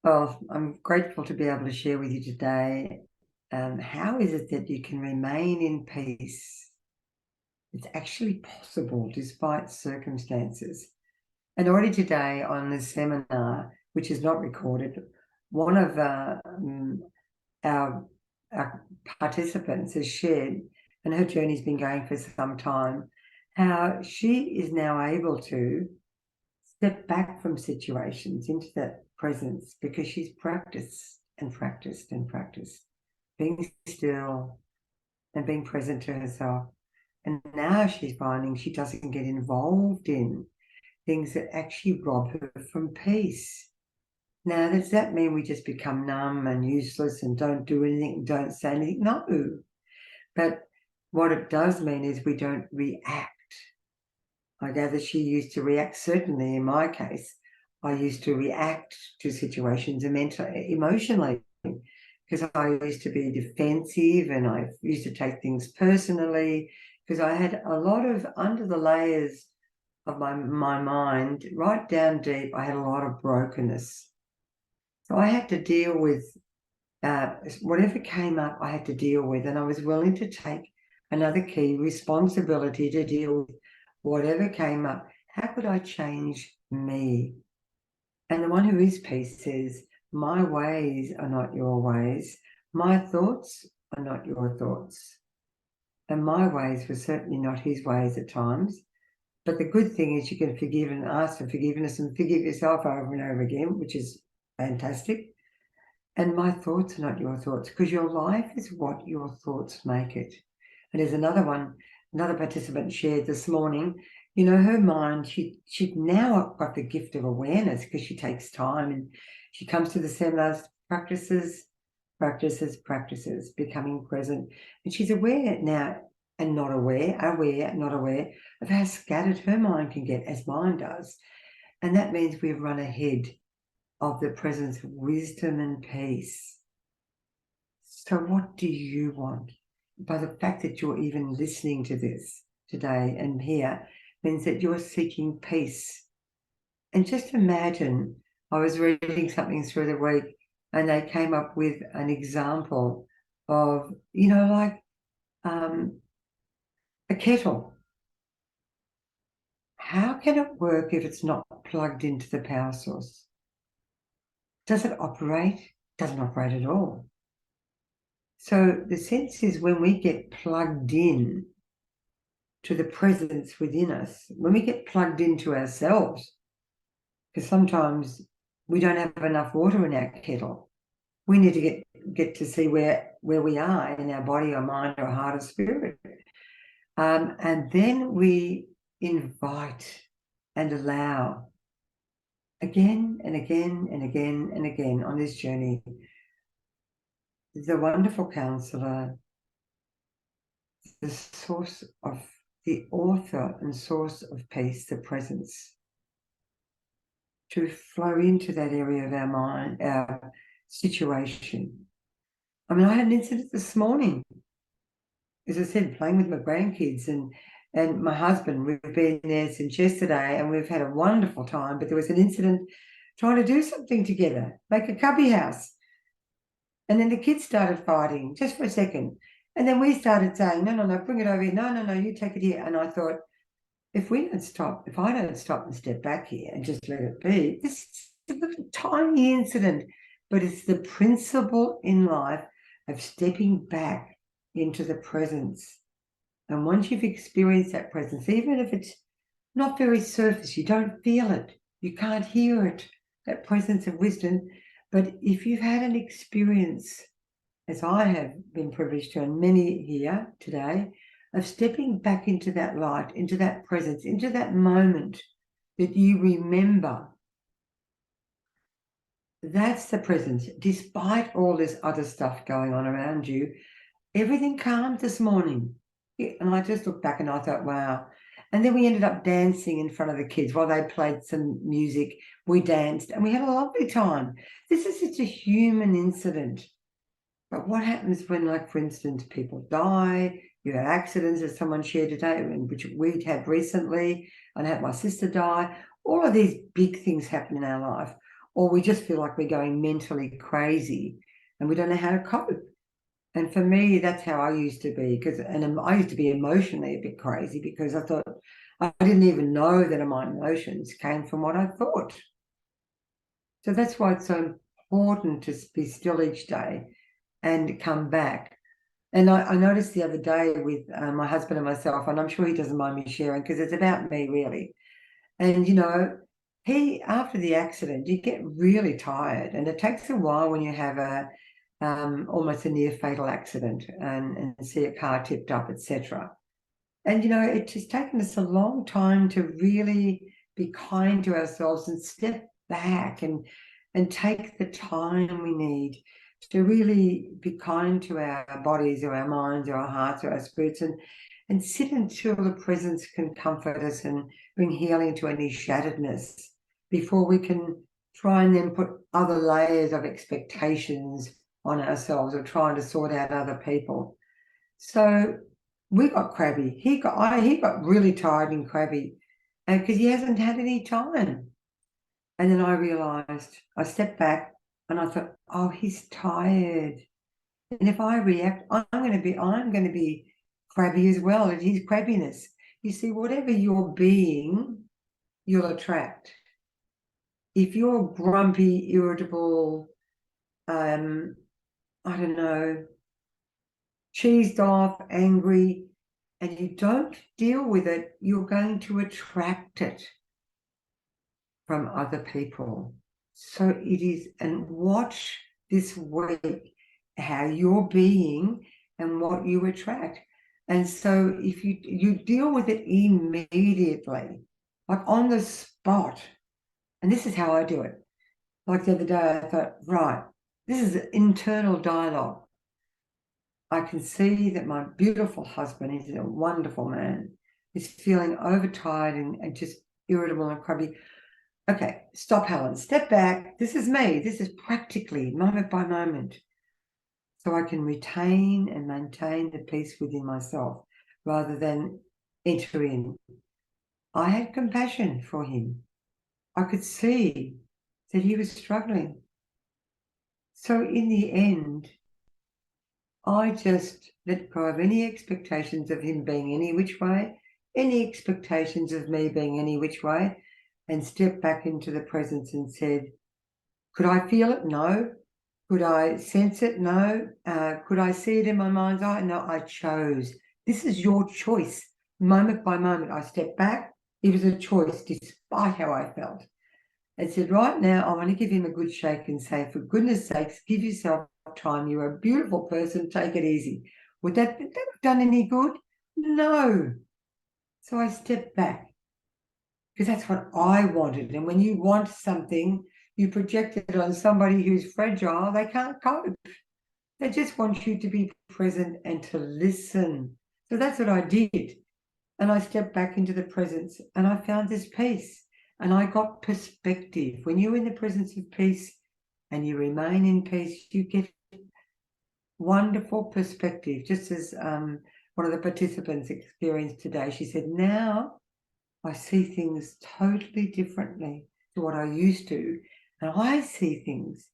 Well, I'm grateful to be able to share with you today. How is it that you can remain in peace? It's actually possible despite circumstances. And already today on this seminar, which is not recorded, one of our, our participants has shared, and her journey's been going for some time, how she is now able to step back from situations into that presence because she's practiced and practiced and practiced being still and being present to herself. And now she's finding she doesn't get involved in things that actually rob her from peace. Now, does that mean we just become numb and useless and don't do anything, don't say anything? No. But what it does mean is we don't react. I gather she used to react, certainly in my case, I used to react to situations emotionally because I used to be defensive and I used to take things personally because I had a lot of under the layers of my mind, right down deep, I had a lot of brokenness. So I had to deal with whatever came up, I had to deal with, and I was willing to take another key responsibility to deal with whatever came up. How could I change me? And the one who is peace says, my ways are not your ways. My thoughts are not your thoughts. And my ways were certainly not his ways at times. But the good thing is you can forgive and ask for forgiveness and forgive yourself over and over again, which is fantastic. And my thoughts are not your thoughts, because your life is what your thoughts make it. And there's another one, another participant shared this morning, her mind, she'd now got the gift of awareness because she takes time and she comes to the seminars, practices, becoming present. And she's aware now and not aware, not aware of how scattered her mind can get, as mine does. And that means we've run ahead of the presence of wisdom and peace. So what do you want? By the fact that you're even listening to this today and here means that you're seeking peace. And just imagine, I was reading something through the week and they came up with an example of, like a kettle. How can it work if it's not plugged into the power source? Does it operate? Doesn't operate at all. So the sense is when we get plugged in to the presence within us, when we get plugged into ourselves, because sometimes we don't have enough water in our kettle, we need to get to see where we are in our body or mind or heart or spirit. And then we invite and allow again and again and again and again on this journey the wonderful counselor, the source of the author and source of peace, the presence, to flow into that area of our mind, our situation. I mean, I had an incident this morning, as I said, playing with my grandkids and my husband. We've been there since yesterday and we've had a wonderful time, but there was an incident trying to do something together, make a cubby house. And then the kids started fighting just for a second. And then we started saying, no, bring it over here. No, you take it here. And I thought, if I don't stop and step back here and just let it be, this is a tiny incident, but it's the principle in life of stepping back into the presence. And once you've experienced that presence, even if it's not very surface, you don't feel it, you can't hear it, that presence of wisdom. But if you've had an experience, as I have been privileged to, and many here today, of stepping back into that light, into that presence, into that moment that you remember, that's the presence. Despite all this other stuff going on around you, everything calmed this morning. And I just looked back and I thought, wow. And then we ended up dancing in front of the kids while they played some music. We danced and we had a lovely time. This is such a human incident. But what happens when, like, for instance, people die, you have accidents, as someone shared today, which we'd had recently, and I had my sister die. All of these big things happen in our life. or we just feel like we're going mentally crazy and we don't know how to cope. And for me, that's how I used to be, and I used to be emotionally a bit crazy because I thought I didn't even know that my emotions came from what I thought. So that's why it's so important to be still each day and come back. And I noticed the other day with my husband and myself, and I'm sure he doesn't mind me sharing because it's about me really. And, after the accident, you get really tired, and it takes a while when you have almost a near fatal accident and see a car tipped up, etc. And, it's just taken us a long time to really be kind to ourselves and step back and take the time we need to really be kind to our bodies or our minds or our hearts or our spirits and sit until the presence can comfort us and bring healing to any shatteredness before we can try and then put other layers of expectations on ourselves or trying to sort out other people. So we got crabby. He got really tired and crabby because he hasn't had any time. And then I realized, I stepped back and I thought, oh, he's tired. And if I react, I'm going to be crabby as well at his crabbiness. You see, whatever you're being, you'll attract. If you're grumpy, irritable, I don't know, cheesed off, angry, and you don't deal with it, you're going to attract it from other people. So it is, and watch this week how you're being and what you attract. And so if you deal with it immediately, like on the spot, and this is how I do it. Like the other day, I thought, right, this is an internal dialogue. I can see that my beautiful husband, he's a wonderful man, is feeling overtired and just irritable and crabby. Okay, stop, Helen. Step back. This is me. This is practically moment by moment. So I can retain and maintain the peace within myself rather than enter in. I had compassion for him. I could see that he was struggling. So in the end, I just let go of any expectations of him being any which way, any expectations of me being any which way, and stepped back into the presence and said, could I feel it? No. Could I sense it? No. Could I see it in my mind's eye? No, I chose. This is your choice. Moment by moment, I stepped back. It was a choice despite how I felt. And said, right now, I want to give him a good shake and say, for goodness sakes, give yourself time. You're a beautiful person. Take it easy. Would that have done any good? No. So I stepped back because that's what I wanted. And when you want something, you project it on somebody who's fragile, they can't cope. They just want you to be present and to listen. So that's what I did. And I stepped back into the presence and I found this peace and I got perspective. When you're in the presence of peace and you remain in peace, you get wonderful perspective. Just as one of the participants experienced today, she said, now I see things totally differently to what I used to. And I see things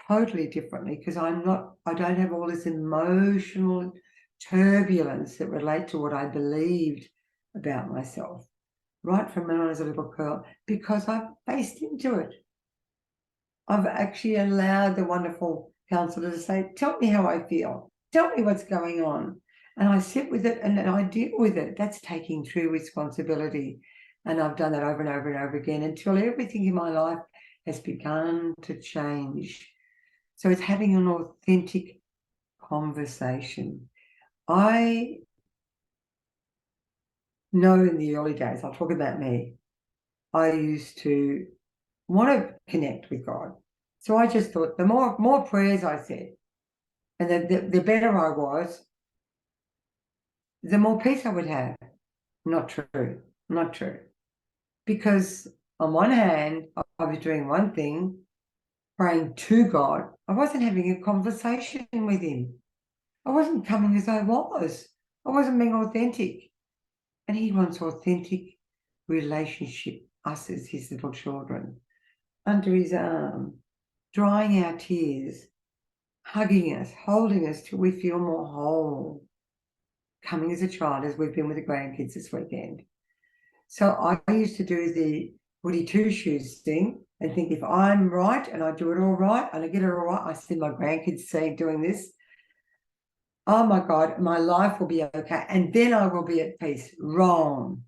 totally differently because I don't have all this emotional turbulence that relate to what I believed about myself right from when I was a little girl, because I've faced into it. I've actually allowed the wonderful counselor to say, tell me how I feel. Tell me what's going on. And I sit with it and I deal with it. That's taking true responsibility. And I've done that over and over and over again until everything in my life has begun to change. So it's having an authentic conversation. I know in the early days, I'll talk about me, I used to want to connect with God. So I just thought the more prayers I said and the better I was, the more peace I would have. Not true. Not true. Because on one hand, I was doing one thing, praying to God. I wasn't having a conversation with him. I wasn't coming as I was. I wasn't being authentic. And he wants authentic relationship, us as his little children. under his arm, drying our tears, hugging us, holding us till we feel more whole, coming as a child, as we've been with the grandkids this weekend. So I used to do the Woody Two Shoes thing and think, if I'm right and I do it all right and I get it all right, I see my grandkids doing this, oh my God, my life will be okay. And then I will be at peace. Wrong.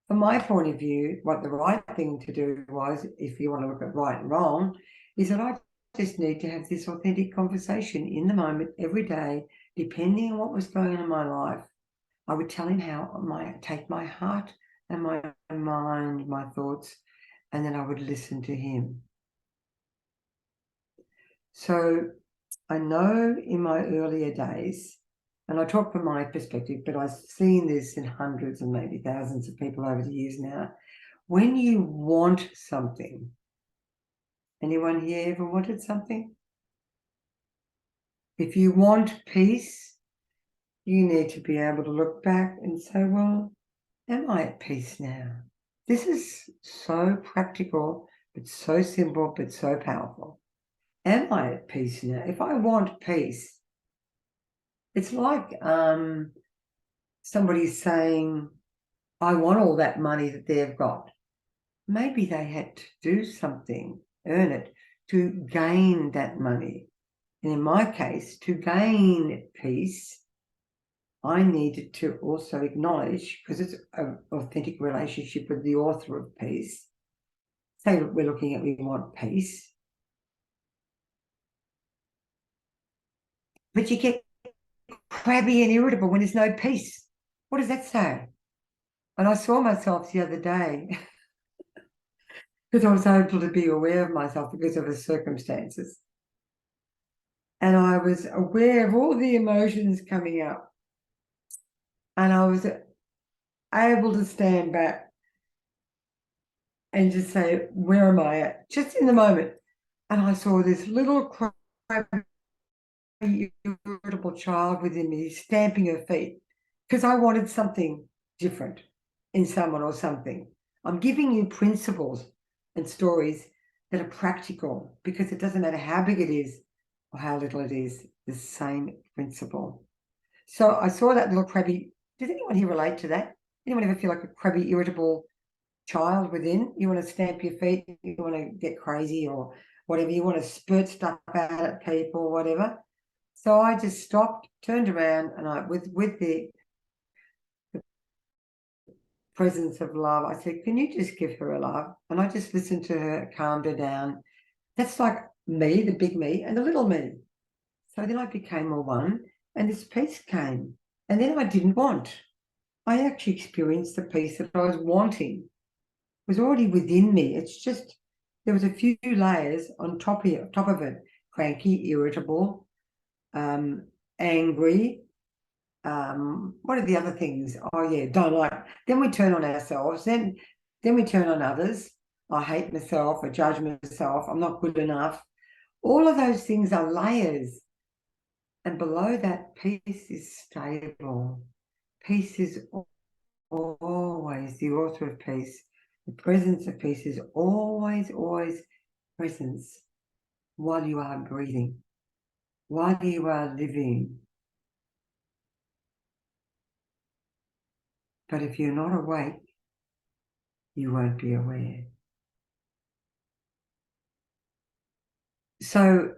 From my point of view, what the right thing to do was, if you want to look at right and wrong, is that I just need to have this authentic conversation in the moment every day, depending on what was going on in my life. I would tell him how I take my heart and my mind, my thoughts, and then I would listen to him. So I know in my earlier days, and I talk from my perspective, but I've seen this in hundreds and maybe thousands of people over the years now. When you want something, anyone here ever wanted something? If you want peace, you need to be able to look back and say, well, am I at peace now? This is so practical, but so simple, but so powerful. Am I at peace now? If I want peace, it's like somebody saying, I want all that money that they've got. Maybe they had to do something, earn it, to gain that money. And in my case, to gain peace, I needed to also acknowledge, because it's an authentic relationship with the author of peace. Say we're looking at, we want peace. But you get crabby and irritable when there's no peace. What does that say? And I saw myself the other day because I was able to be aware of myself because of the circumstances. And I was aware of all the emotions coming up. And I was able to stand back and just say, where am I at? Just in the moment. And I saw this little crabby, irritable child within me stamping her feet because I wanted something different in someone or something. I'm giving you principles and stories that are practical, because it doesn't matter how big it is or how little it is, the same principle. So I saw that little crabby. Does anyone here relate to that? Anyone ever feel like a crabby, irritable child within? You want to stamp your feet, you want to get crazy or whatever, you want to spurt stuff out at people, whatever. So I just stopped, turned around, and I, with the presence of love, I said, can you just give her a love? And I just listened to her, calmed her down. That's like me, the big me, and the little me. So then I became a one, and this peace came. And then I didn't want. I actually experienced the peace that I was wanting. It was already within me. It's just, there was a few layers on top of it. Cranky, irritable, angry. What are the other things? Oh yeah, don't like. Then we turn on ourselves. Then we turn on others. I hate myself. I judge myself. I'm not good enough. All of those things are layers. And below that, peace is stable. Peace is always the author of peace. The presence of peace is always, always presence while you are breathing, while you are living. But if you're not awake, you won't be aware. So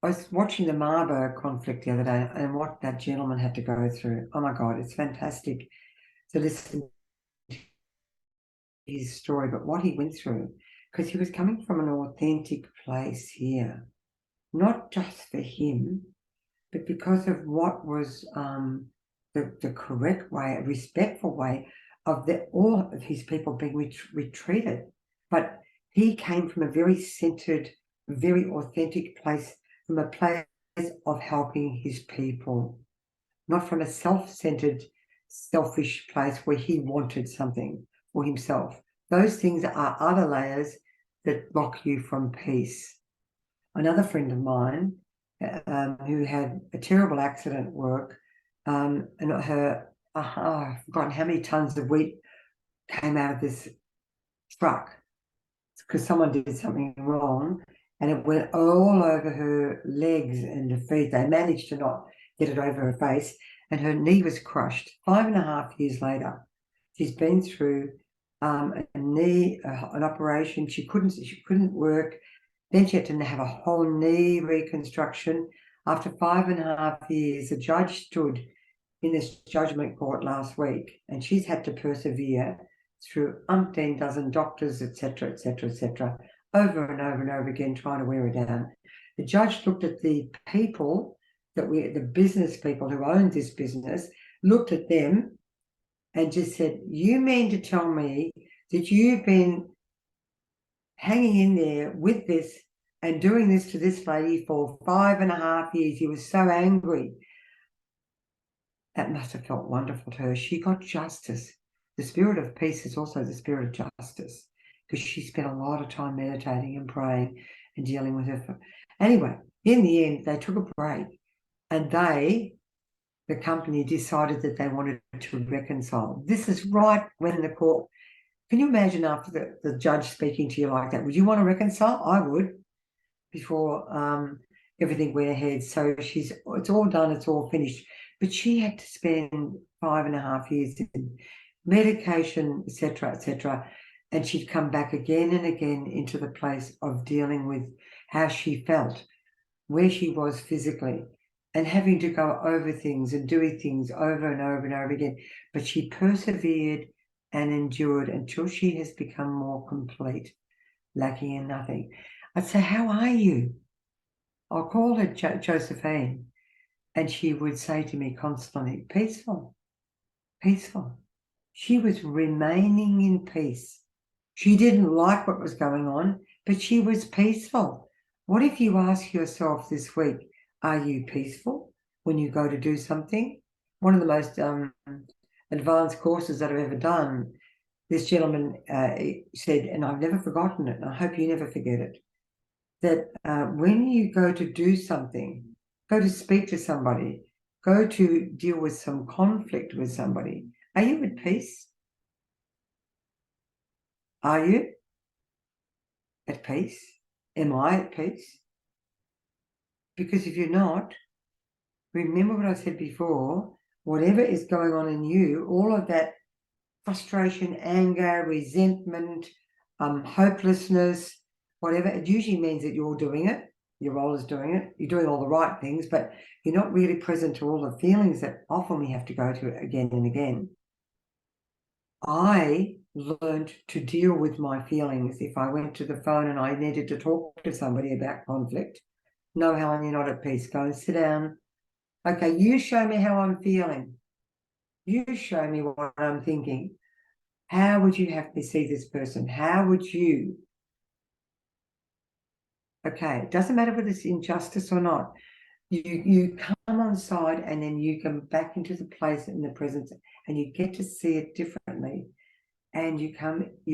I was watching the Marburg conflict the other day and what that gentleman had to go through. Oh my God, it's fantastic to listen to his story, but what he went through, because he was coming from an authentic place here, not just for him, but because of what was the correct way, a respectful way of all of his people being retreated. But he came from a very centered, very authentic place, from a place of helping his people, not from a self-centered, selfish place where he wanted something for himself. Those things are other layers that block you from peace. Another friend of mine who had a terrible accident at work, and her, I've forgotten how many tons of wheat came out of this truck. because someone did something wrong, and it went all over her legs and her feet. They managed to not get it over her face, and her knee was crushed. 5.5 years later, she's been through an operation. She couldn't work. Then she had to have a whole knee reconstruction. After 5.5 years, the judge stood in this judgment court last week, and she's had to persevere through umpteen dozen doctors, etc., etc., etc., over and over and over again, trying to wear her down. The judge looked at the people the business people who owned this business, looked at them and just said, "You mean to tell me that you've been hanging in there with this and doing this to this lady for 5.5 years?" He was so angry. That must have felt wonderful to her. She got justice. The spirit of peace is also the spirit of justice, because she spent a lot of time meditating and praying and dealing with her. Anyway, in the end, they took a break, and the company, decided that they wanted to reconcile. This is right when the court, can you imagine after the judge speaking to you like that? Would you want to reconcile? I would, before everything went ahead. So it's all done, it's all finished. But she had to spend 5.5 years in medication, etc., etc. And she'd come back again and again into the place of dealing with how she felt, where she was physically, and having to go over things and doing things over and over and over again. But she persevered and endured until she has become more complete, lacking in nothing. I'd say, "How are you?" I'll call her Josephine, and she would say to me constantly, "Peaceful, peaceful." She was remaining in peace. She didn't like what was going on, but she was peaceful. What if you ask yourself this week, are you peaceful when you go to do something? One of the most advanced courses that I've ever done, this gentleman said, and I've never forgotten it, and I hope you never forget it, that when you go to do something, go to speak to somebody, go to deal with some conflict with somebody, are you at peace? Are you at peace? Am I at peace? Because if you're not, remember what I said before, whatever is going on in you, all of that frustration, anger, resentment, hopelessness, whatever, it usually means that you're doing it, your role is doing it, you're doing all the right things, but you're not really present to all the feelings that often we have to go to again and again. I learned to deal with my feelings. If I went to the phone and I needed to talk to somebody about conflict, "No, Helen, you're not at peace. Go and sit down. Okay, you show me how I'm feeling. You show me what I'm thinking. How would you have me see this person? How would you?" Okay, it doesn't matter whether it's injustice or not. You come on side, and then you come back into the place in the presence, and you get to see it differently. And you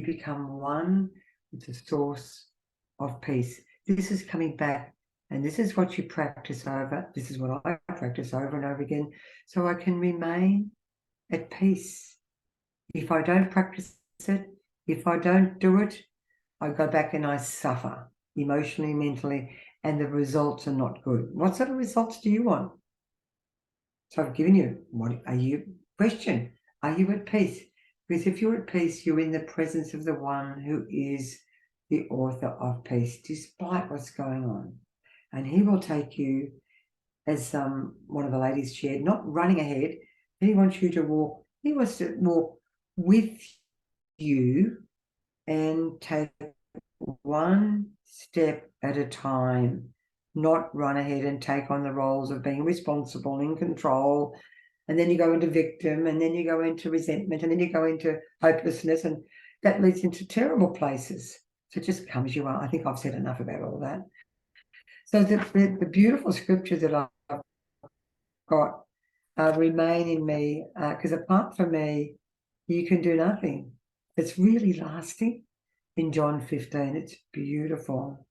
become one with the source of peace. This is coming back, and this is what you practice over. This is what I practice over and over again, so I can remain at peace. If I don't practice it, if I don't do it, I go back and I suffer emotionally, mentally, and the results are not good. What sort of results do you want? So I've given you, what are you? Question, are you at peace? Because if you're at peace, you're in the presence of the one who is the author of peace, despite what's going on. And he will take you, as one of the ladies shared, not running ahead. He wants you to walk. He wants to walk with you and take one step at a time, not run ahead and take on the roles of being responsible, in control. And then you go into victim, and then you go into resentment, and then you go into hopelessness, and that leads into terrible places. So just come as you are. I think I've said enough about all that. So the beautiful scripture that I've got, remain in me, because apart from me, you can do nothing. It's really lasting. In John 15, it's beautiful.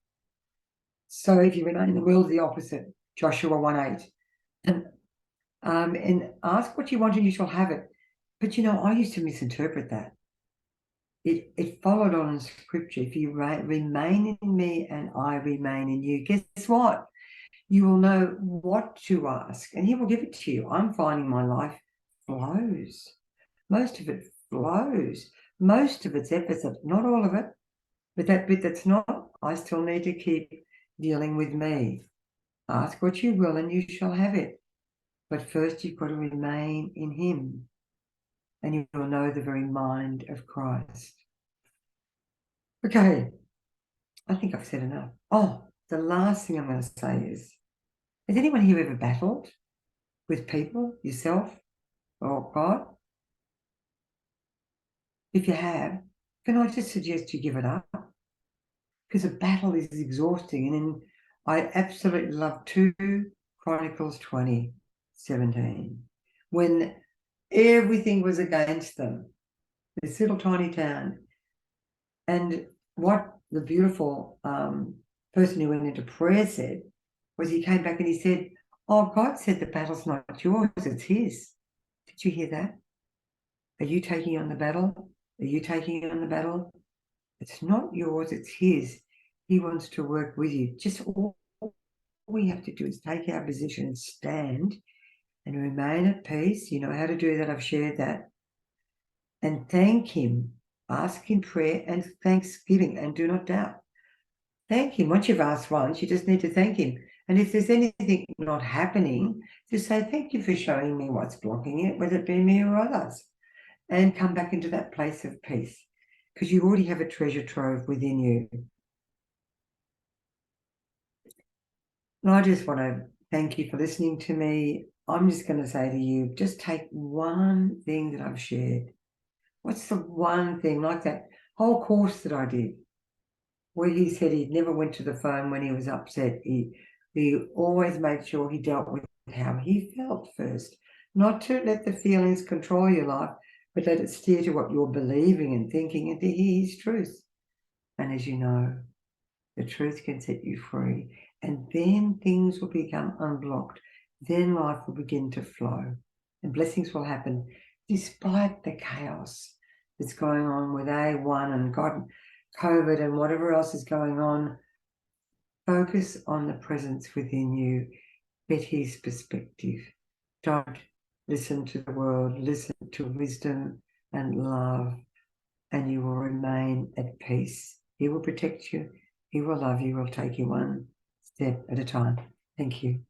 So if you remain in the world, the opposite, Joshua 1:8. And ask what you want and you shall have it. But I used to misinterpret that. it followed on in scripture. If you remain in me and I remain in you, guess what? You will know what to ask and he will give it to you. I'm finding my life flows. Most of it flows. Most of it's effort, not all of it. But that bit that's not, I still need to keep dealing with me. Ask what you will and you shall have it. But first you've got to remain in him and you will know the very mind of Christ. Okay, I think I've said enough. Oh, the last thing I'm going to say is, has anyone here ever battled with people, yourself, or God? If you have, can I just suggest you give it up? Because a battle is exhausting. And I absolutely love 2 Chronicles 20:17, when everything was against them, this little tiny town. And what the beautiful person who went into prayer said was, he came back and he said, oh, God said the battle's not yours, it's his. Did you hear that? Are you taking on the battle? Are you taking on the battle? It's not yours, it's his. He wants to work with you. Just all we have to do is take our position and stand and remain at peace. You know how to do that. I've shared that. And thank him. Ask in prayer and thanksgiving, and do not doubt. Thank him. Once you've asked once, you just need to thank him. And if there's anything not happening, just say, thank you for showing me what's blocking it, whether it be me or others. And come back into that place of peace, because you already have a treasure trove within you. And I just want to thank you for listening to me. I'm just going to say to you, just take one thing that I've shared. What's the one thing, like that whole course that I did, where he said he never went to the phone when he was upset. He always made sure he dealt with how he felt first, not to let the feelings control your life, but let it steer to what you're believing and thinking and to hear his truth. And as you know, the truth can set you free. And then things will become unblocked. Then life will begin to flow and blessings will happen despite the chaos that's going on with A1 and COVID and whatever else is going on. Focus on the presence within you. Get his perspective. Don't listen to the world. Listen to wisdom and love, and you will remain at peace. He will protect you. He will love you. He will take you one step at a time. Thank you.